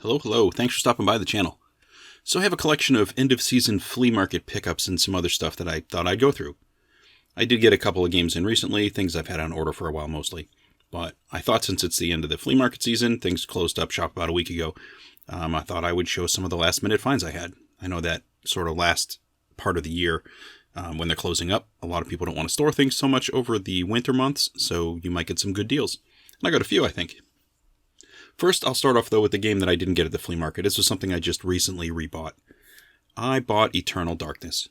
Hello. Thanks for stopping by the channel. So I have a collection of end-of-season flea market pickups and some other stuff that I thought I'd go through. I did get a couple of games in recently, things I've had on order for a while mostly. But I thought since it's the end of the flea market season, things closed up shop about a week ago, I thought I would show some of the last-minute finds I had. I know that sort of last part of the year, when they're closing up, a lot of people don't want to store things so much over the winter months, so you might get some good deals. And I got a few, I think. First, I'll start off, though, with the game that I didn't get at the flea market. This was something I just recently rebought. I bought Eternal Darkness.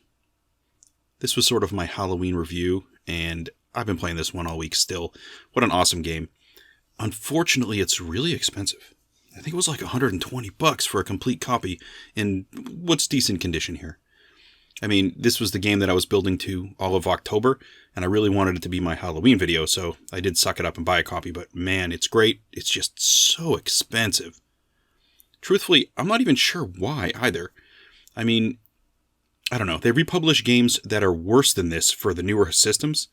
This was sort of my Halloween review, and I've been playing this one all week still. What an awesome game. Unfortunately, it's really expensive. I think it was like $120 for a complete copy in what's decent condition here. I mean, this was the game that I was building to all of October, and I really wanted it to be my Halloween video, so I did suck it up and buy a copy, but man, it's great. It's just so expensive. Truthfully, I'm not even sure why either. I mean, I don't know. They republish games that are worse than this for the newer systems.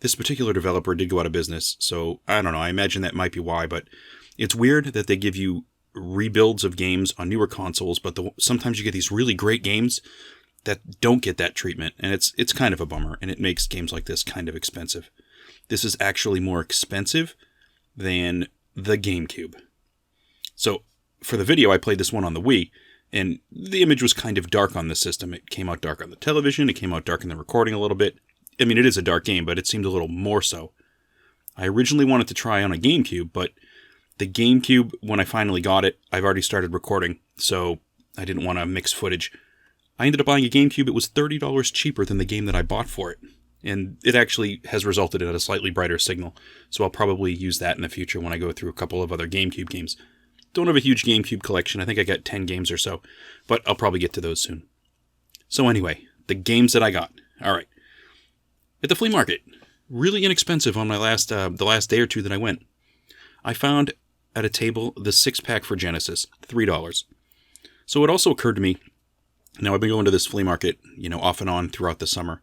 This particular developer did go out of business, so I don't know. I imagine that might be why, but it's weird that they give you rebuilds of games on newer consoles, but sometimes you get these really great games that don't get that treatment, and it's kind of a bummer, and it makes games like this kind of expensive. This is actually more expensive than the GameCube. So, for the video, I played this one on the Wii, and the image was kind of dark on the system. It came out dark on the television, it came out dark in the recording a little bit. I mean, it is a dark game, but it seemed a little more so. I originally wanted to try on a GameCube, but the GameCube, when I finally got it, I've already started recording, so I didn't want to mix footage. I ended up buying a GameCube. It was $30 cheaper than the game that I bought for it. And it actually has resulted in a slightly brighter signal. So I'll probably use that in the future when I go through a couple of other GameCube games. Don't have a huge GameCube collection. I think I got 10 games or so. But I'll probably get to those soon. So anyway, the games that I got. Alright. At the flea market. Really inexpensive on my the last day or two that I went. I found at a table the 6-pack for Genesis. $3. So it also occurred to me, now, I've been going to this flea market, off and on throughout the summer.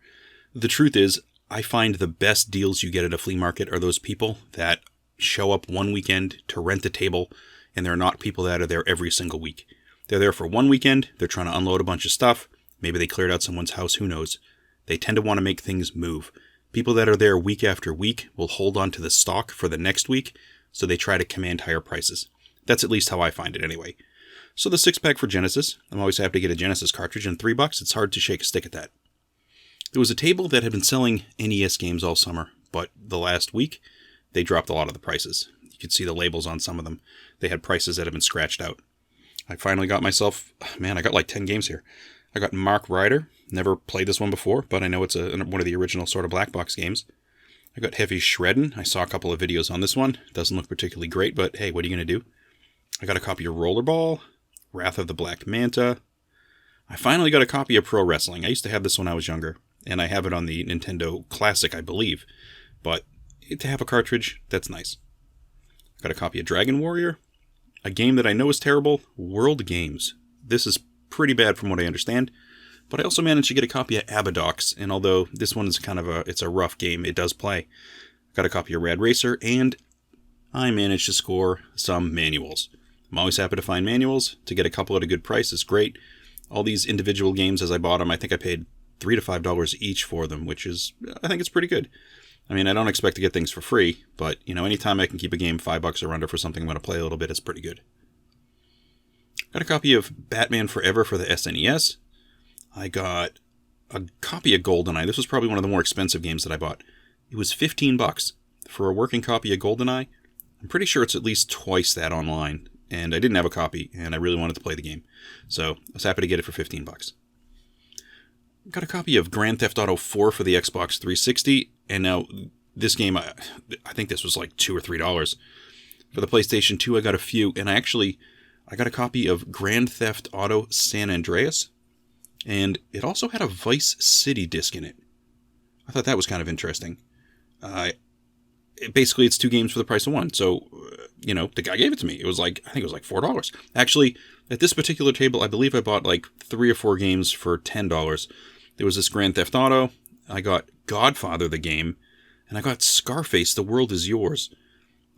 The truth is, I find the best deals you get at a flea market are those people that show up one weekend to rent a table, and they're not people that are there every single week. They're there for one weekend, they're trying to unload a bunch of stuff, maybe they cleared out someone's house, who knows. They tend to want to make things move. People that are there week after week will hold on to the stock for the next week, so they try to command higher prices. That's at least how I find it anyway. So the 6-pack for Genesis, I'm always happy to get a Genesis cartridge, and $3, it's hard to shake a stick at that. There was a table that had been selling NES games all summer, but the last week, they dropped a lot of the prices. You could see the labels on some of them. They had prices that had been scratched out. I finally got myself, I got like 10 games here. I got Mark Ryder, never played this one before, but I know it's one of the original sort of black box games. I got Heavy Shreddin', I saw a couple of videos on this one. Doesn't look particularly great, but hey, what are you going to do? I got a copy of Rollerball, Wrath of the Black Manta. I finally got a copy of Pro Wrestling. I used to have this when I was younger, and I have it on the Nintendo Classic, I believe. But to have a cartridge, that's nice. Got a copy of Dragon Warrior. A game that I know is terrible, World Games. This is pretty bad from what I understand. But I also managed to get a copy of Abadox, and although this one is it's a rough game, it does play. Got a copy of Rad Racer, and I managed to score some manuals. I'm always happy to find manuals. To get a couple at a good price is great. All these individual games, as I bought them, I think I paid $3 to $5 each for them, which is, I think it's pretty good. I mean, I don't expect to get things for free, but, anytime I can keep a game $5 or under for something I'm going to play a little bit, it's pretty good. Got a copy of Batman Forever for the SNES. I got a copy of GoldenEye. This was probably one of the more expensive games that I bought. It was $15 for a working copy of GoldenEye. I'm pretty sure it's at least twice that online. And I didn't have a copy, and I really wanted to play the game. So I was happy to get it for $15. Got a copy of Grand Theft Auto 4 for the Xbox 360, and now this game, I think this was like $2 or $3. For the PlayStation 2, I got a few, and I got a copy of Grand Theft Auto San Andreas, and it also had a Vice City disc in it. I thought that was kind of interesting. Basically, it's two games for the price of one, so the guy gave it to me. I think it was like $4. Actually, at this particular table, I believe I bought like 3 or 4 games for $10. There was this Grand Theft Auto. I got Godfather, the game, and I got Scarface, The World Is Yours.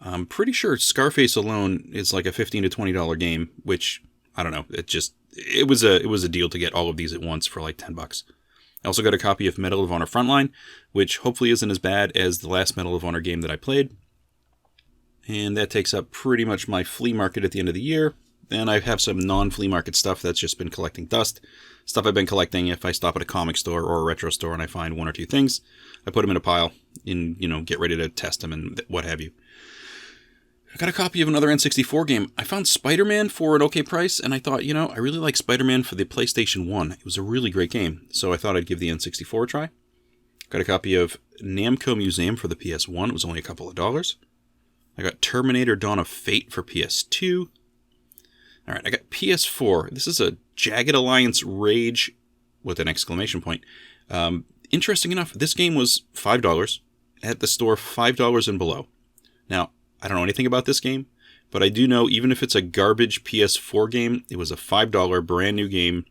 I'm pretty sure Scarface alone is like a $15 to $20 game, which, I don't know, it was a deal to get all of these at once for like $10. I also got a copy of Medal of Honor Frontline, which hopefully isn't as bad as the last Medal of Honor game that I played. And that takes up pretty much my flea market at the end of the year. Then I have some non-flea market stuff that's just been collecting dust. Stuff I've been collecting if I stop at a comic store or a retro store and I find one or two things. I put them in a pile and, get ready to test them and what have you. I got a copy of another N64 game. I found Spider-Man for an okay price, and I thought, I really like Spider-Man for the PlayStation 1. It was a really great game, so I thought I'd give the N64 a try. Got a copy of Namco Museum for the PS1. It was only a couple of dollars. I got Terminator Dawn of Fate for PS2. All right, I got PS4. This is a Jagged Alliance Rage with an exclamation point. Interesting enough, this game was $5 at the store, $5 and below. Now, I don't know anything about this game, but I do know even if it's a garbage PS4 game, it was a $5 brand new game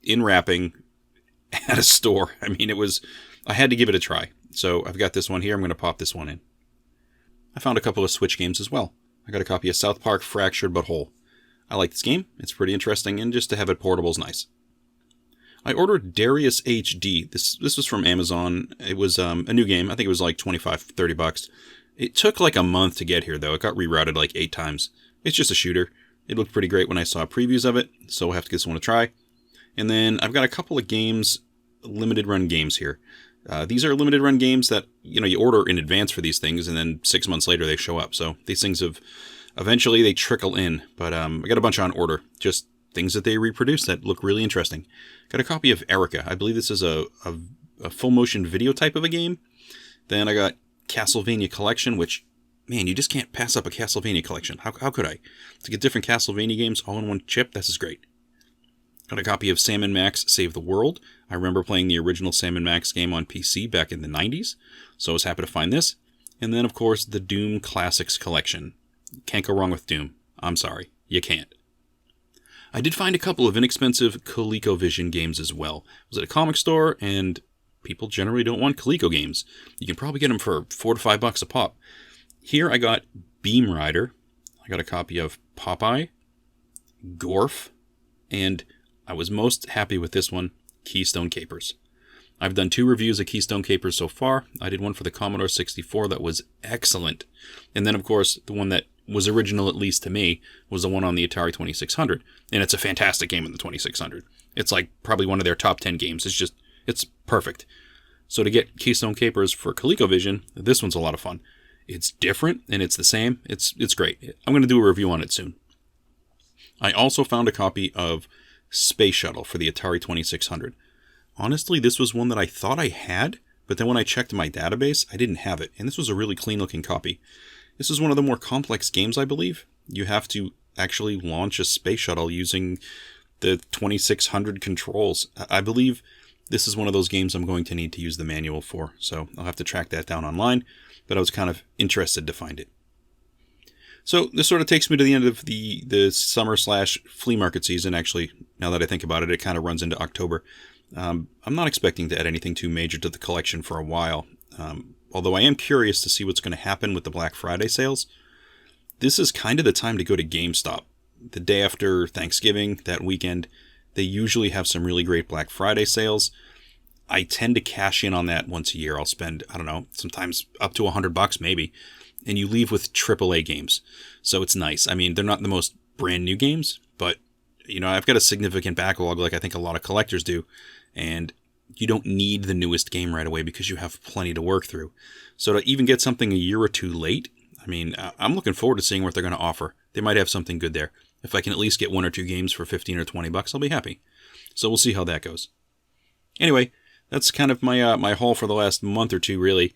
in wrapping at a store. I mean, I had to give it a try. So I've got this one here. I'm going to pop this one in. I found a couple of Switch games as well. I got a copy of South Park Fractured But Whole. I like this game. It's pretty interesting, and just to have it portable is nice. I ordered Darius HD. This was from Amazon. It was a new game. I think it was like $25-$30. It took like a month to get here, though. It got rerouted like 8 times. It's just a shooter. It looked pretty great when I saw previews of it, so we'll have to give this one a try. And then I've got a couple of games, limited run games here. These are limited run games that, you order in advance for these things, and then 6 months later they show up. So these things eventually they trickle in. But I got a bunch on order, just things that they reproduce that look really interesting. Got a copy of Erica. I believe this is a full motion video type of a game. Then I got Castlevania Collection, which, man, you just can't pass up a Castlevania Collection. How could I? To get different Castlevania games all in one chip, this is great. Got a copy of Sam & Max Save the World. I remember playing the original Sam & Max game on PC back in the 90s, so I was happy to find this. And then, of course, the Doom Classics Collection. Can't go wrong with Doom. I'm sorry, you can't. I did find a couple of inexpensive ColecoVision games as well. I was at a comic store, and people generally don't want Coleco games. You can probably get them for $4 to $5 a pop. Here I got Beam Rider. I got a copy of Popeye, Gorf, and I was most happy with this one, Keystone Capers. I've done 2 reviews of Keystone Capers so far. I did one for the Commodore 64 that was excellent. And then, of course, the one that was original, at least to me, was the one on the Atari 2600. And it's a fantastic game in the 2600. It's like probably one of their top 10 games. It's perfect. So to get Keystone Capers for ColecoVision, this one's a lot of fun. It's different, and it's the same. It's great. I'm going to do a review on it soon. I also found a copy of Space Shuttle for the Atari 2600. Honestly, this was one that I thought I had, but then when I checked my database, I didn't have it, and this was a really clean-looking copy. This is one of the more complex games, I believe. You have to actually launch a space shuttle using the 2600 controls. I believe this is one of those games I'm going to need to use the manual for, so I'll have to track that down online, but I was kind of interested to find it. So this sort of takes me to the end of the summer/flea market season. Actually, now that I think about it, it kind of runs into October. I'm not expecting to add anything too major to the collection for a while, although I am curious to see what's going to happen with the Black Friday sales. This is kind of the time to go to GameStop. The day after Thanksgiving, that weekend, they usually have some really great Black Friday sales. I tend to cash in on that once a year. I'll spend, I don't know, sometimes up to $100 maybe. And you leave with AAA games. So it's nice. I mean, they're not the most brand new games, but, I've got a significant backlog like I think a lot of collectors do. And you don't need the newest game right away because you have plenty to work through. So to even get something a year or two late, I mean, I'm looking forward to seeing what they're going to offer. They might have something good there. If I can at least get 1 or 2 games for $15 or $20, I'll be happy. So we'll see how that goes. Anyway, that's kind of my haul for the last month or two, really.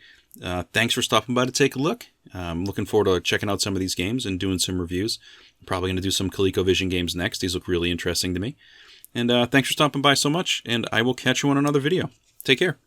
Thanks for stopping by to take a look. I'm looking forward to checking out some of these games and doing some reviews. I'm probably going to do some ColecoVision games next. These look really interesting to me. And thanks for stopping by so much, and I will catch you on another video. Take care.